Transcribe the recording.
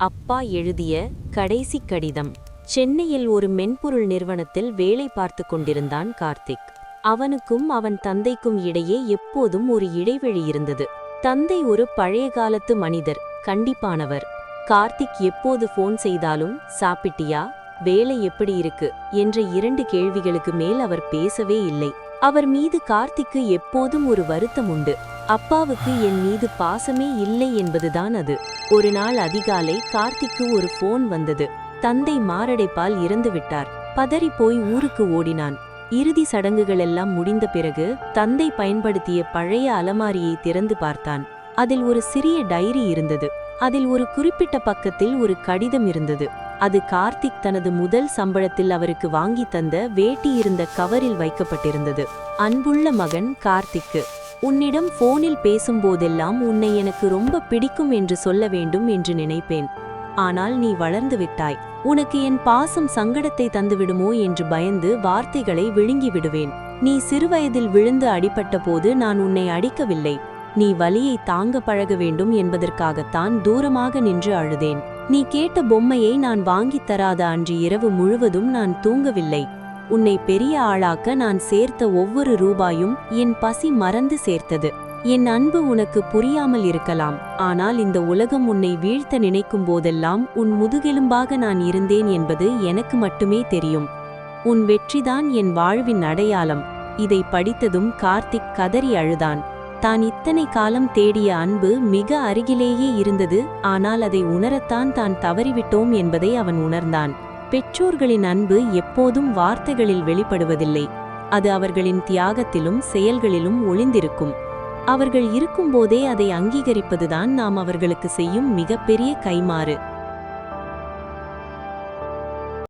அப்பா எழுதிய கடைசி கடிதம். சென்னையில் ஒரு மென்பொருள் நிறுவனத்தில் வேலை பார்த்து கொண்டிருந்தான் கார்த்திக். அவனுக்கும் அவன் தந்தைக்கும் இடையே எப்போதும் ஒரு இடைவெளி இருந்தது. தந்தை ஒரு பழைய காலத்து மனிதர், கண்டிப்பானவர். கார்த்திக் எப்போது போன் செய்தாலும் சாப்பிட்டியா, வேலை எப்படி இருக்கு என்ற 2 கேள்விகளுக்கு மேல் அவர் பேசவே இல்லை. அவர் மீது கார்த்திக்கு எப்போதும் ஒரு வருத்தம் உண்டு. அப்பாவுக்கு என் மீது பாசமே இல்லை என்பதுதான் அது. ஒரு நாள் அதிகாலை கார்த்திக்கு ஒரு போன் வந்தது. தந்தை மாரடைப்பால் இறந்துவிட்டார். பதறிப்போய் ஊருக்கு ஓடினான். இறுதி சடங்குகளெல்லாம் முடிந்த பிறகு தந்தை பயன்படுத்திய பழைய அலமாரியை திறந்து பார்த்தான். அதில் ஒரு சிறிய டைரி இருந்தது. அதில் ஒரு குறிப்பிட்ட பக்கத்தில் ஒரு கடிதம் இருந்தது. அது கார்த்திக் தனது முதல் சம்பளத்தில் அவருக்கு வாங்கி தந்த வேட்டி இருந்த கவரில் வைக்கப்பட்டிருந்தது. அன்புள்ள மகன் கார்த்திக்கு, உன்னிடம் போனில் பேசும்போதெல்லாம் உன்னை எனக்கு ரொம்ப பிடிக்கும் என்று சொல்ல வேண்டும் என்று நினைப்பேன். ஆனால் நீ வளர்ந்து விட்டாய். உனக்கு என் பாசம் சங்கடத்தை தந்துவிடுமோ என்று பயந்து வார்த்தைகளை விழுங்கி விடுவேன். நீ சிறுவயதில் விழுந்து அடிபட்ட போது நான் உன்னை அடிக்கவில்லை. நீ வலியை தாங்க பழக வேண்டும் என்பதற்காகத்தான் தூரமாக நின்று அழுதேன். நீ கேட்ட பொம்மையை நான் வாங்கித் தராத அன்று இரவு முழுவதும் நான் தூங்கவில்லை. உன்னை பெரிய ஆளாக்க நான் சேர்த்த ஒவ்வொரு ரூபாயும் என் பசி மறந்து சேர்த்தது. என் அன்பு உனக்கு புரியாமல் இருக்கலாம். ஆனால் இந்த உலகம் உன்னை வீழ்த்த நினைக்கும் போதெல்லாம் உன் முதுகெலும்பாக நான் இருந்தேன் என்பது எனக்கு மட்டுமே தெரியும். உன் வெற்றிதான் என் வாழ்வின் அடையாளம். இதை படித்ததும் கார்த்திக் கதறி அழுதான். தான் இத்தனை காலம் தேடிய அன்பு மிக அருகிலேயே இருந்தது. ஆனால் அதை உணரத்தான் தான் தவறிவிட்டோம் என்பதை அவன் உணர்ந்தான். பெற்றோர்களின் அன்பு எப்போதும் வார்த்தைகளில் வெளிப்படுவதில்லை. அது அவர்களின் தியாகத்திலும் செயல்களிலும் ஒளிந்திருக்கும். அவர்கள் இருக்கும்போதே அதை அங்கீகரிப்பதுதான் நாம் அவர்களுக்கு செய்யும் மிகப்பெரிய கைமாறு.